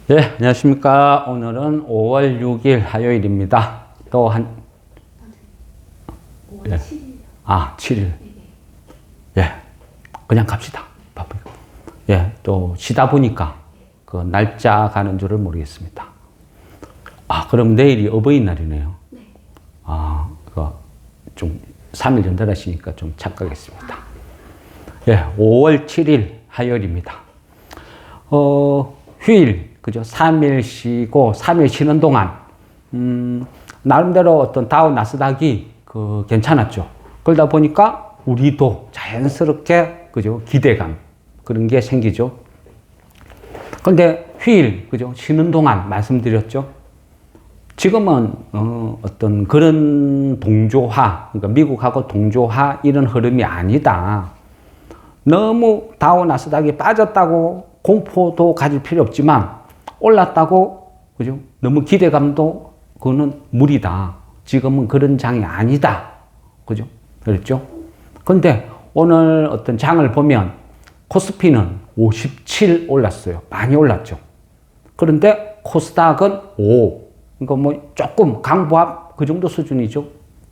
네, 안녕하십니까. 오늘은 5월 6일 화요일입니다. 또 예. 7일. 예. 그냥 갑시다. 바쁘니까. 예. 또 쉬다 보니까 그 날짜 가는 줄을 모르겠습니다. 그럼 내일이 어버이날이네요. 그거 좀 3일 전달하시니까 좀 착각했습니다. 예. 5월 7일 화요일입니다. 휴일. 그죠? 3일 쉬고, 3일 쉬는 동안, 나름대로 어떤 다우 나스닥이 괜찮았죠. 그러다 보니까 우리도 자연스럽게, 그죠? 기대감, 그런 게 생기죠. 그런데 휴일, 그죠? 쉬는 동안 말씀드렸죠. 지금은, 어떤 그런 동조화, 그러니까 미국하고 동조화 이런 흐름이 아니다. 너무 다우 나스닥이 빠졌다고 공포도 가질 필요 없지만, 올랐다고, 그죠? 너무 기대감도 그거는 무리다. 지금은 그런 장이 아니다. 그죠? 그랬죠? 근데 오늘 어떤 장을 보면 코스피는 57 올랐어요. 많이 올랐죠. 그런데 코스닥은 5. 그러니까 뭐 조금 강보합 그 정도 수준이죠.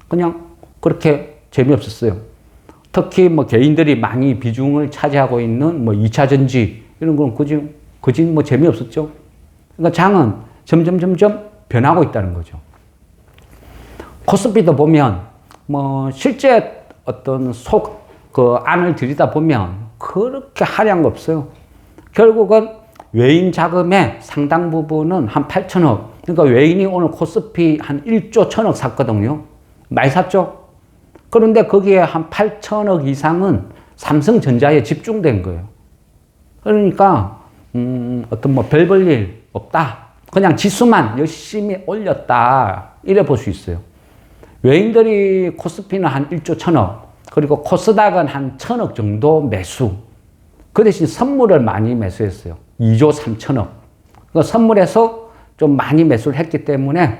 그냥 그렇게 재미없었어요. 특히 뭐 개인들이 많이 비중을 차지하고 있는 뭐 2차 전지 이런 건 그지 뭐 재미없었죠. 그러니까 장은 점점 변하고 있다는 거죠. 코스피도 보면 뭐 실제 어떤 안을 들이다 보면 그렇게 화려한 거 없어요. 결국은 외인 자금의 상당 부분은 한 8천억. 그러니까 외인이 오늘 코스피 한 1조 1천억 샀거든요. 많이 샀죠. 그런데 거기에 한 8천억 이상은 삼성전자에 집중된 거예요. 그러니까 어떤 뭐 별 볼 일 없다. 그냥 지수만 열심히 올렸다. 이래 볼 수 있어요. 외인들이 코스피는 한 1조 1천억, 그리고 코스닥은 한 1천억 정도 매수. 그 대신 선물을 많이 매수했어요. 2조 3천억. 그 선물에서 좀 많이 매수를 했기 때문에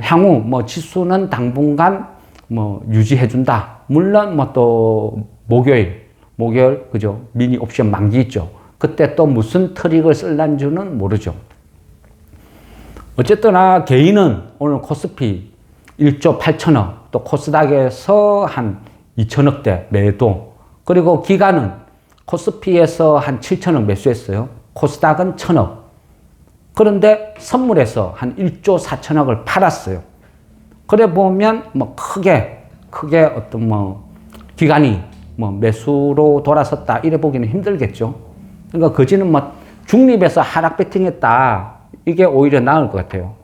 향후 뭐 지수는 당분간 뭐 유지해준다. 물론 뭐 또 목요일 그죠? 미니 옵션 만기 있죠. 그때 또 무슨 트릭을 쓸란지는 모르죠. 어쨌거나 개인은 오늘 코스피 1조 8천억, 또 코스닥에서 한 2천억대 매도, 그리고 기관은 코스피에서 한 7천억 매수했어요. 코스닥은 1천억. 그런데 선물에서 한 1조 4천억을 팔았어요. 그래 보면 뭐 크게 어떤 뭐 기관이 뭐 매수로 돌아섰다 이래 보기는 힘들겠죠. 그러니까 거지는 뭐 중립에서 하락 배팅했다. 이게 오히려 나을 것 같아요.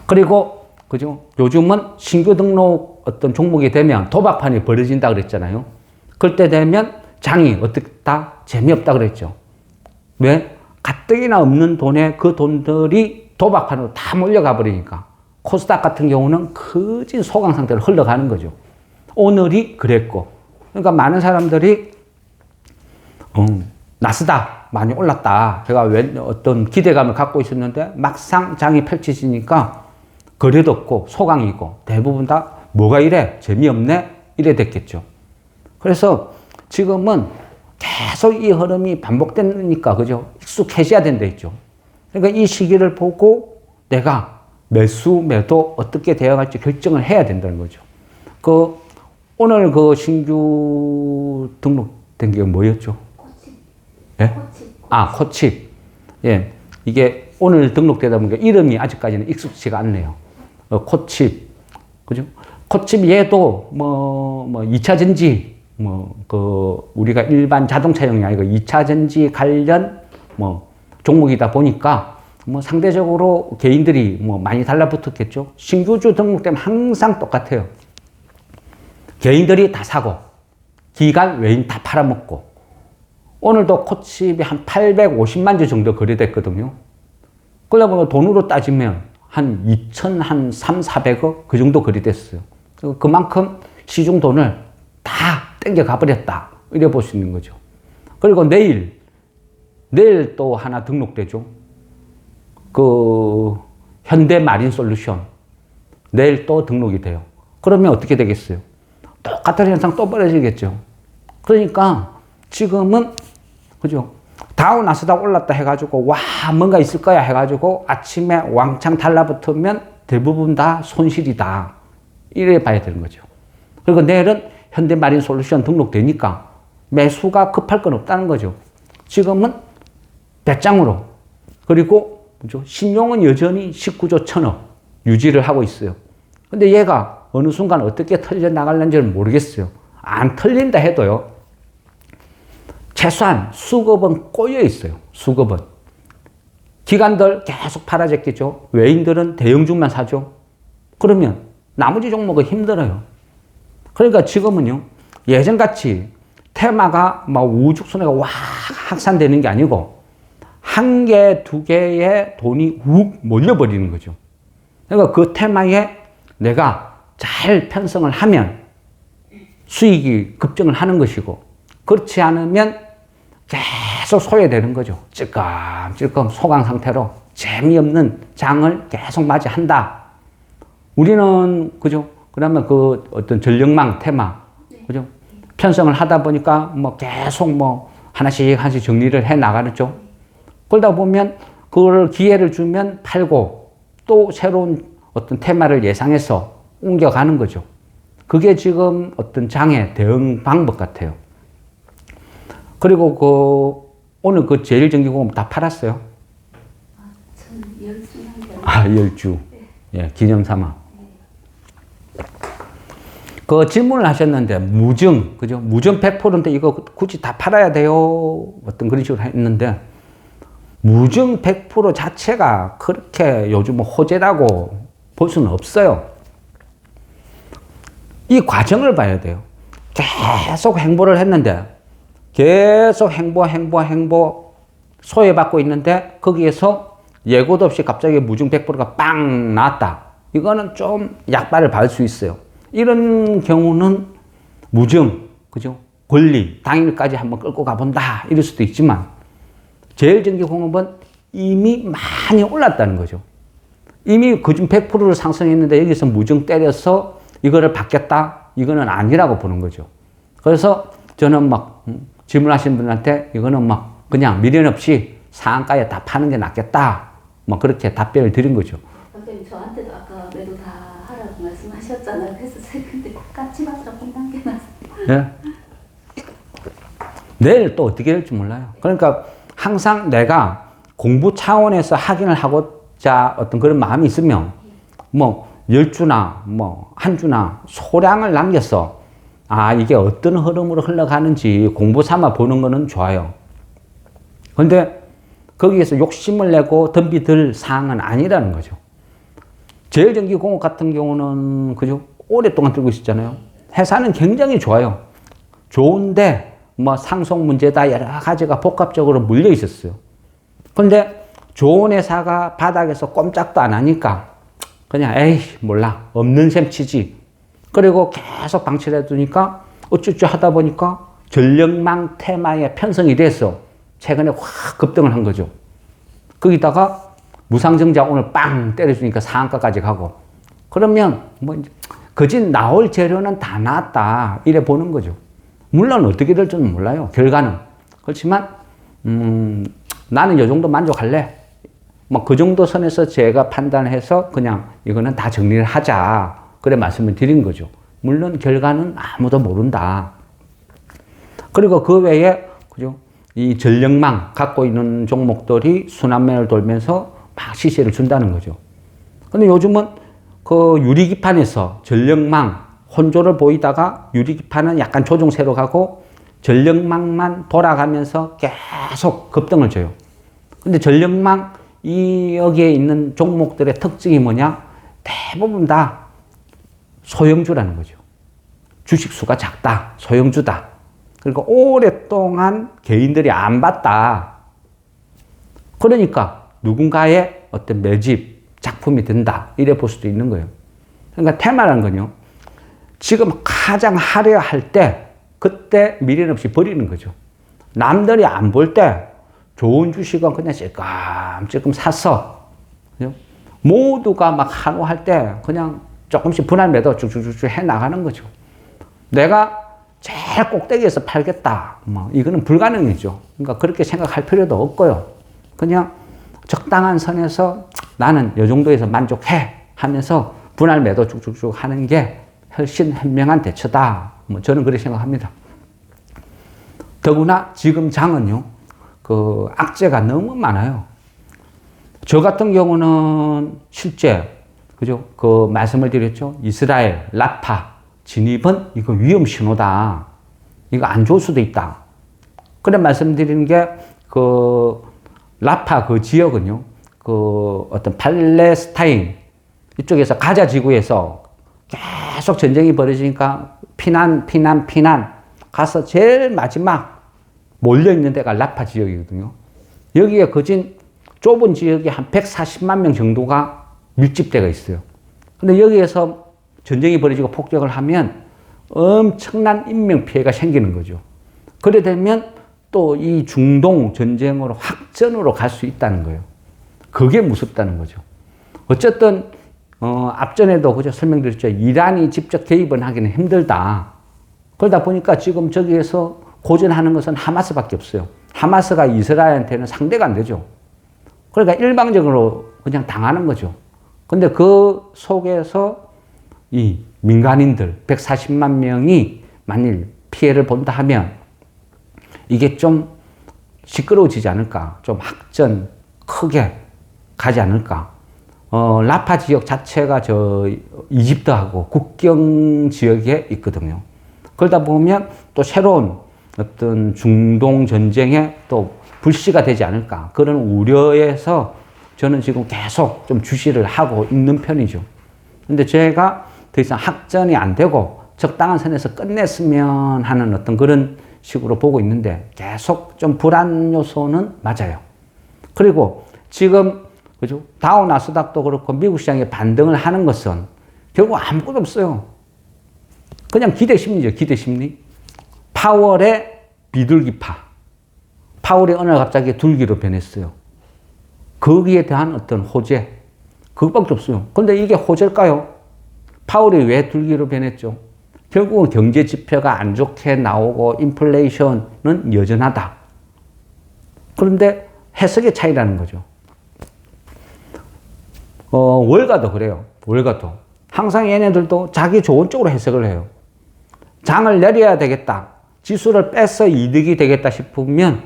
그리고 그죠? 요즘은 신규 등록 어떤 종목이 되면 도박판이 벌어진다 그랬잖아요. 그때 되면 장이 어떻다? 재미없다 그랬죠. 왜? 가뜩이나 없는 돈에 그 돈들이 도박판으로 다 몰려가 버리니까. 코스닥 같은 경우는 거진 소강 상태로 흘러가는 거죠. 오늘이 그랬고. 그러니까 많은 사람들이 나스닥 많이 올랐다. 제가 어떤 기대감을 갖고 있었는데 막상 장이 펼쳐지니까 거래도 없고 소강이고 대부분 다 뭐가 이래? 재미없네? 이래 됐겠죠. 그래서 지금은 계속 이 흐름이 반복되니까 그죠? 익숙해져야 된다 했죠. 그러니까 이 시기를 보고 내가 매수, 매도 어떻게 대응할지 결정을 해야 된다는 거죠. 오늘 신규 등록된 게 뭐였죠? 예? 코칩. 예. 이게 오늘 등록되다 보니까 이름이 아직까지는 익숙치가 않네요. 코칩. 그죠? 코칩 얘도 뭐 2차 전지, 우리가 일반 자동차용이 아니고 2차 전지 관련 종목이다 보니까 상대적으로 개인들이 많이 달라붙었겠죠. 신규주 등록되면 항상 똑같아요. 개인들이 다 사고, 기관 외인 다 팔아먹고, 오늘도 코칩이 한 850만 주 정도 거래됐거든요. 그러다 보면 돈으로 따지면 한 400억 그 정도 거래됐어요. 그만큼 시중 돈을 다 땡겨 가버렸다. 이래 볼 수 있는 거죠. 그리고 내일 또 하나 등록되죠. 현대마린솔루션. 내일 또 등록이 돼요. 그러면 어떻게 되겠어요? 똑같은 현상 또 벌어지겠죠. 그러니까 지금은 그죠? 다우 나스닥 올랐다 해가지고 와 뭔가 있을 거야 해가지고 아침에 왕창 달라붙으면 대부분 다 손실이다. 이래 봐야 되는 거죠. 그리고 내일은 현대마린솔루션 등록되니까 매수가 급할 건 없다는 거죠. 지금은 배짱으로. 그리고 신용은 여전히 19조 1천억 유지를 하고 있어요. 근데 얘가 어느 순간 어떻게 털려 나갈는지는 모르겠어요. 안 털린다 해도요. 최소한 수급은 꼬여 있어요. 수급은. 기관들 계속 팔아제끼죠. 외인들은 대형주만 사죠. 그러면 나머지 종목은 힘들어요. 그러니까 지금은요. 예전같이 테마가 막 우죽순회가 와 확산되는 게 아니고 한 개, 두 개의 돈이 욱 몰려버리는 거죠. 그러니까 그 테마에 내가 잘 편성을 하면 수익이 급증을 하는 것이고 그렇지 않으면 계속 소외되는 거죠. 찔끔찔끔 소강 상태로 재미없는 장을 계속 맞이한다. 우리는 그죠? 그러면 그 어떤 전력망 테마 그죠? 편성을 하다 보니까 뭐 계속 뭐 하나씩 정리를 해 나가죠. 그러다 보면 그걸 기회를 주면 팔고 또 새로운 어떤 테마를 예상해서 옮겨가는 거죠. 그게 지금 어떤 장의 대응 방법 같아요. 그리고 오늘 제일전기공업 다 팔았어요? 저는 10주 아, 10주. 예, 기념 삼아. 그 질문을 하셨는데, 무증, 그죠? 무증 100%인데 이거 굳이 다 팔아야 돼요? 어떤 그런 식으로 했는데, 무증 100% 자체가 그렇게 요즘 호재라고 볼 수는 없어요. 이 과정을 봐야 돼요. 계속 행보를 했는데, 계속 행보 소외받고 있는데 거기에서 예고도 없이 갑자기 무증 100%가 빵 나왔다. 이거는 좀 약발을 받을 수 있어요. 이런 경우는 무증, 그죠? 권리, 당일까지 한번 끌고 가본다. 이럴 수도 있지만 제일전기공업은 이미 많이 올랐다는 거죠. 이미 그중 100%를 상승했는데 여기서 무증 때려서 이거를 받겠다? 이거는 아니라고 보는 거죠. 그래서 저는 막 질문하신 분한테 이거는 막 그냥 미련 없이 상한가에 다 파는 게 낫겠다. 뭐 그렇게 답변을 드린 거죠. 선생님 저한테도 아까 매도 다 하라고 말씀하셨잖아요. 그래서 제가 근데 까치밭으로 끝난 게 났어요. 예. 내일 또 어떻게 될지 몰라요. 그러니까 항상 내가 공부 차원에서 확인을 하고자 어떤 그런 마음이 있으면 뭐 10주나 뭐 한 주나 소량을 남겨서 아 이게 어떤 흐름으로 흘러가는지 공부 삼아 보는 거는 좋아요. 그런데 거기에서 욕심을 내고 덤비들 사항은 아니라는 거죠. 제일전기공업 같은 경우는 그죠? 오랫동안 들고 있었잖아요. 회사는 굉장히 좋아요. 좋은데 뭐 상속 문제다 여러 가지가 복합적으로 물려 있었어요. 그런데 좋은 회사가 바닥에서 꼼짝도 안 하니까 그냥 에이 몰라 없는 셈 치지. 그리고 계속 방치를 해두니까 어쩌죠 하다 보니까 전력망 테마에 편성이 돼서 최근에 확 급등을 한 거죠. 거기다가 무상증자 오늘 빵 때려주니까 상한가까지 가고 그러면 뭐 거짓 나올 재료는 다 나왔다 이래 보는 거죠. 물론 어떻게 될지는 몰라요. 결과는. 그렇지만 나는 이 정도 만족할래. 뭐 그 정도 선에서 제가 판단해서 그냥 이거는 다 정리를 하자. 그래 말씀을 드린 거죠. 물론 결과는 아무도 모른다. 그리고 그 외에 그죠? 이 전력망 갖고 있는 종목들이 순환매를 돌면서 막 시세를 준다는 거죠. 근데 요즘은 그 유리기판에서 전력망 혼조를 보이다가 유리기판은 약간 조정세로 가고 전력망만 돌아가면서 계속 급등을 줘요. 근데 전력망 여기에 있는 종목들의 특징이 뭐냐? 대부분 다 소형주라는 거죠. 주식수가 작다. 소형주다. 그리고 오랫동안 개인들이 안 봤다. 그러니까 누군가의 어떤 매집 작품이 된다. 이래 볼 수도 있는 거예요. 그러니까 테마라는 건요. 지금 가장 하려 할 때 그때 미련 없이 버리는 거죠. 남들이 안 볼 때 좋은 주식은 그냥 찔끔찔끔 사서 그죠? 모두가 막 한호할 때 그냥 조금씩 분할 매도 쭉쭉쭉 해 나가는 거죠. 내가 제일 꼭대기에서 팔겠다. 뭐 이거는 불가능이죠. 그러니까 그렇게 생각할 필요도 없고요. 그냥 적당한 선에서 나는 이 정도에서 만족해 하면서 분할 매도 쭉쭉쭉 하는 게 훨씬 현명한 대처다. 뭐 저는 그렇게 생각합니다. 더구나 지금 장은요, 그 악재가 너무 많아요. 저 같은 경우는 실제, 그죠? 그 말씀을 드렸죠. 이스라엘, 라파 진입은 이거 위험 신호다. 이거 안 좋을 수도 있다. 그래 말씀드리는 게, 그 라파 그 지역은요, 그 어떤 팔레스타인 이쪽에서 가자 지구에서 계속 전쟁이 벌어지니까 피난 가서 제일 마지막 몰려있는 데가 라파 지역이거든요. 여기에 거진 좁은 지역이 한 140만 명 정도가 밀집대가 있어요. 근데 여기에서 전쟁이 벌어지고 폭격을 하면 엄청난 인명피해가 생기는 거죠. 그래 되면 또 이 중동 전쟁으로 확전으로 갈 수 있다는 거예요. 그게 무섭다는 거죠. 어쨌든 앞전에도 그저 설명드렸죠. 이란이 직접 개입은 하기는 힘들다. 그러다 보니까 지금 저기에서 고전하는 것은 하마스밖에 없어요. 하마스가 이스라엘한테는 상대가 안 되죠. 그러니까 일방적으로 그냥 당하는 거죠. 근데 그 속에서 이 민간인들 140만 명이 만일 피해를 본다 하면 이게 좀 시끄러워지지 않을까. 좀 확전 크게 가지 않을까. 라파 지역 자체가 저 이집트하고 국경 지역에 있거든요. 그러다 보면 또 새로운 어떤 중동 전쟁에 또 불씨가 되지 않을까. 그런 우려에서 저는 지금 계속 좀 주시를 하고 있는 편이죠. 근데 제가 더 이상 확전이 안 되고 적당한 선에서 끝냈으면 하는 어떤 그런 식으로 보고 있는데 계속 좀 불안 요소는 맞아요. 그리고 지금 그죠? 다우 나스닥도 그렇고 미국 시장에 반등을 하는 것은 결국 아무것도 없어요. 그냥 기대 심리죠. 기대 심리. 파월의 비둘기파. 파월이 어느 날 갑자기 둘기로 변했어요. 거기에 대한 어떤 호재. 그것밖에 없어요. 근데 이게 호재일까요? 파월이 왜 둘기로 변했죠? 결국은 경제 지표가 안 좋게 나오고 인플레이션은 여전하다. 그런데 해석의 차이라는 거죠. 월가도 그래요. 월가도. 항상 얘네들도 자기 좋은 쪽으로 해석을 해요. 장을 내려야 되겠다. 지수를 빼서 이득이 되겠다 싶으면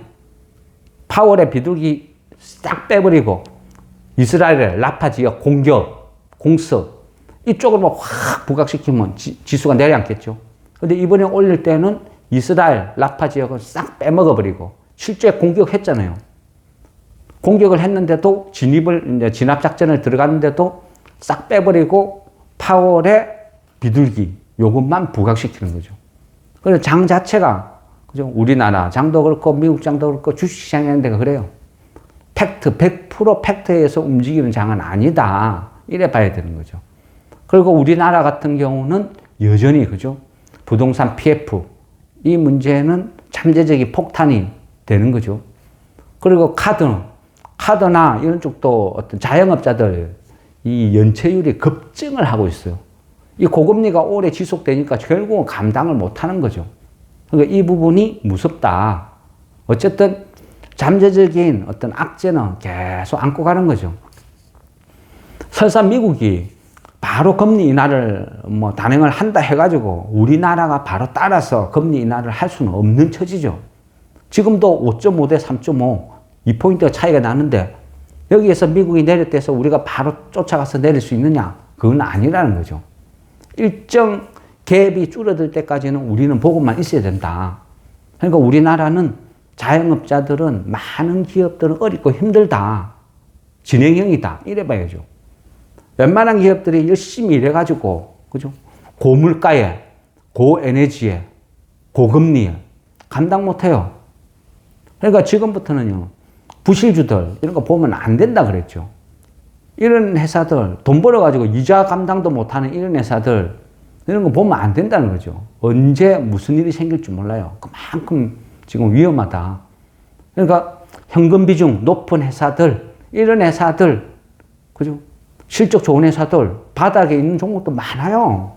파월의 비둘기 싹 빼버리고 이스라엘의 라파 지역 공격, 공습 이쪽으로 확 부각시키면 지수가 내려앉겠죠. 근데 이번에 올릴 때는 이스라엘 라파 지역을 싹 빼먹어버리고 실제 공격했잖아요. 공격을 했는데도 진압 작전을 들어갔는데도 싹 빼버리고 파월의 비둘기 요것만 부각시키는 거죠. 그래서 장 자체가 그죠? 우리나라 장도 그렇고 미국 장도 그렇고 주식시장이라는 데가 그래요. 팩트 100% 팩트에서 움직이는 장은 아니다. 이래 봐야 되는 거죠. 그리고 우리나라 같은 경우는 여전히 그죠? 부동산 PF 이 문제는 잠재적인 폭탄이 되는 거죠. 그리고 카드나 이런 쪽도 어떤 자영업자들 이 연체율이 급증을 하고 있어요. 이 고금리가 오래 지속되니까 결국은 감당을 못 하는 거죠. 그러니까 이 부분이 무섭다. 어쨌든 잠재적인 어떤 악재는 계속 안고 가는 거죠. 설사 미국이 바로 금리 인하를 단행을 한다 해가지고 우리나라가 바로 따라서 금리 인하를 할 수는 없는 처지죠. 지금도 5.5 대 3.5 2포인트가 차이가 나는데 여기에서 미국이 내렸대서 우리가 바로 쫓아가서 내릴 수 있느냐? 그건 아니라는 거죠. 일정 갭이 줄어들 때까지는 우리는 보고만 있어야 된다. 그러니까 우리나라는 자영업자들은 많은 기업들은 어렵고 힘들다. 진행형이다. 이래 봐야죠. 웬만한 기업들이 열심히 일해가지고, 그죠? 고물가에, 고에너지에, 고금리에 감당 못해요. 그러니까 지금부터는요, 부실주들, 이런 거 보면 안 된다 그랬죠. 이런 회사들, 돈 벌어가지고 이자 감당도 못하는 이런 회사들, 이런 거 보면 안 된다는 거죠. 언제 무슨 일이 생길지 몰라요. 그만큼 지금 위험하다. 그러니까 현금 비중 높은 회사들, 이런 회사들, 그죠? 실적 좋은 회사들, 바닥에 있는 종목도 많아요.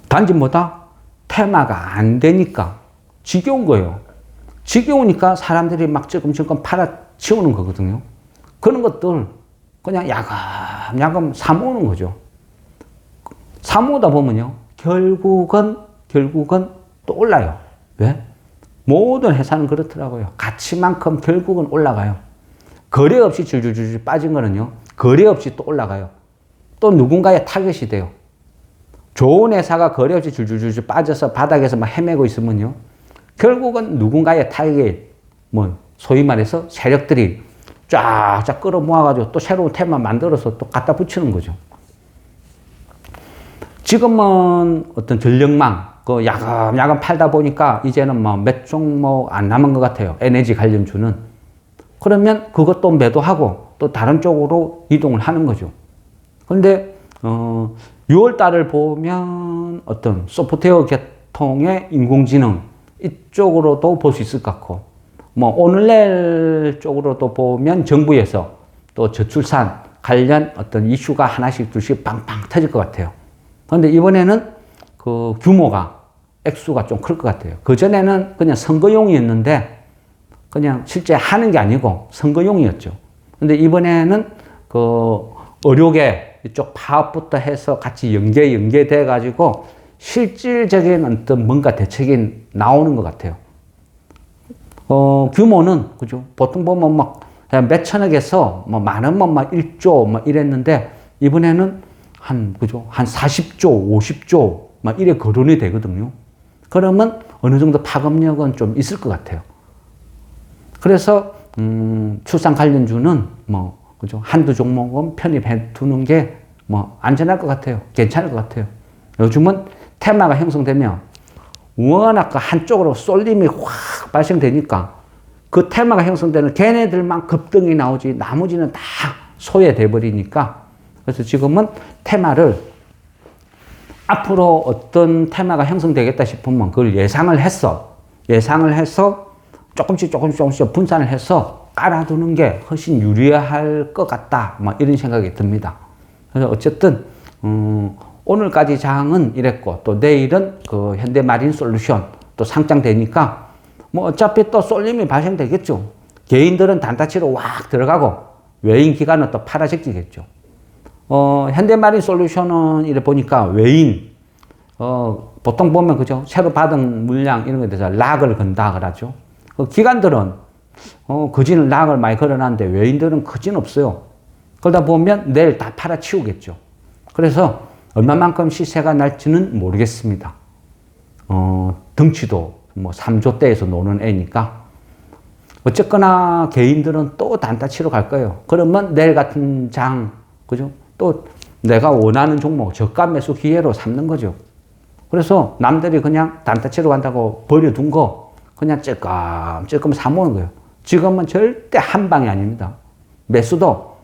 단지 뭐다? 테마가 안 되니까 지겨운 거예요. 지겨우니까 사람들이 막 조금 팔아치우는 거거든요. 그런 것들 그냥 야금야금 사모으는 거죠. 사모으다 보면요. 결국은 또 올라요. 왜? 모든 회사는 그렇더라고요. 가치만큼 결국은 올라가요. 거래 없이 줄줄줄 빠진 거는요. 거래 없이 또 올라가요. 또 누군가의 타겟이 돼요. 좋은 회사가 거래 없이 줄줄줄 빠져서 바닥에서 막 헤매고 있으면요. 결국은 누군가의 타겟, 소위 말해서 세력들이 쫙쫙 끌어 모아가지고 또 새로운 테마 만들어서 또 갖다 붙이는 거죠. 지금은 어떤 전력망, 야금 팔다 보니까 이제는 몇 종목 안 남은 것 같아요. 에너지 관련주는. 그러면 그것도 매도하고 또 다른 쪽으로 이동을 하는 거죠. 그런데, 6월 달을 보면 어떤 소프트웨어 계통의 인공지능 이쪽으로도 볼 수 있을 것 같고, 오늘 내일 쪽으로도 보면 정부에서 또 저출산 관련 어떤 이슈가 하나씩 둘씩 빵빵 터질 것 같아요. 그런데 이번에는 그 규모가, 액수가 좀 클 것 같아요. 그전에는 그냥 선거용이었는데, 그냥 실제 하는 게 아니고 선거용이었죠. 근데 이번에는 그 의료계 이쪽 파업부터 해서 같이 연계돼 가지고 실질적인 어떤 뭔가 대책이 나오는 것 같아요. 규모는, 그죠? 보통 보면 그냥 몇천억에서 많으면 1조 이랬는데, 이번에는 한 40조, 50조, 이래 거론이 되거든요. 그러면 어느 정도 파급력은 좀 있을 것 같아요. 그래서, 출산 관련주는 그죠? 한두 종목은 편입해 두는 게 안전할 것 같아요. 괜찮을 것 같아요. 요즘은 테마가 형성되면 워낙 한쪽으로 쏠림이 확 발생되니까 그 테마가 형성되는 걔네들만 급등이 나오지 나머지는 다 소외돼 버리니까, 그래서 지금은 테마를 앞으로 어떤 테마가 형성되겠다 싶으면 그걸 예상을 해서 조금씩 분산을 해서 깔아두는 게 훨씬 유리할 것 같다. 이런 생각이 듭니다. 그래서 어쨌든, 오늘까지 장은 이랬고, 또 내일은 그 현대마린솔루션 또 상장되니까, 어차피 또 쏠림이 발생되겠죠. 개인들은 단타치로 확 들어가고, 외인 기관은 또 팔아제끼겠죠. 현대마린솔루션은 이래 보니까 외인, 보통 보면 그죠? 새로 받은 물량 이런 거에 대해서 락을 건다 그러죠. 기관들은, 거지는 락을 많이 걸어놨는데 외인들은 거진 없어요. 그러다 보면 내일 다 팔아치우겠죠. 그래서 얼마만큼 시세가 날지는 모르겠습니다. 덩치도 3조대에서 노는 애니까. 어쨌거나 개인들은 또 단타치로 갈 거예요. 그러면 내일 같은 장, 그죠? 또 내가 원하는 종목, 저가 매수 기회로 삼는 거죠. 그래서 남들이 그냥 단타치로 간다고 버려둔 거 그냥 찔끔 사모으는 거예요. 지금은 절대 한 방이 아닙니다. 매수도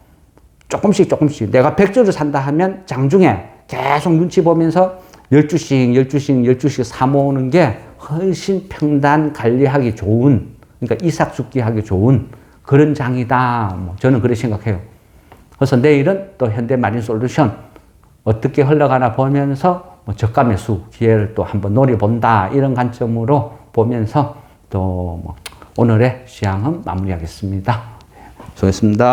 조금씩 내가 100주를 산다 하면 장중에 계속 눈치 보면서 12씩 사모으는 게 훨씬 평단 관리하기 좋은, 그러니까 이삭죽기하기 좋은 그런 장이다. 저는 그렇게 생각해요. 그래서 내일은 또 현대마린솔루션 어떻게 흘러가나 보면서 저가 매수 기회를 또 한번 노려본다. 이런 관점으로 보면서 또 오늘의 시황은 마무리하겠습니다. 수고했습니다.